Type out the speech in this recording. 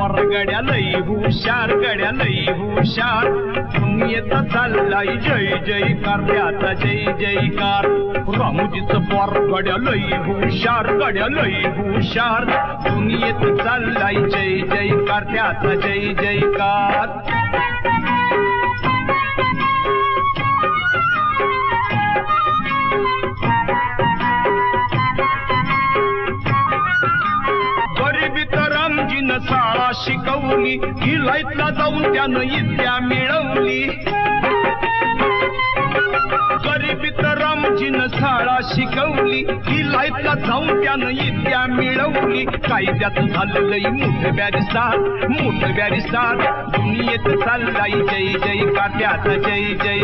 पोर गड्या लई हुशार गड्या लई हुशार दुनियेत चाललाय जय जयकार त्याचा जय जयकार रामूजीचं पोर गड्या लई हुशार गड्या लई हुशार दुनियेत चाललाय जय जयकार त्याचा जय जयकार शाळा शिकवली गिलाईतला जाऊन त्यानं विद्या मिळवली गरिबीत रामजीनं शाळा शिकवली गिलाईतला जाऊन त्यानं विद्या मिळवली कायद्यात झालं लई मोठं बॅरिस्टार दुनियेत चाललाय जय जयकार त्याचा जय जय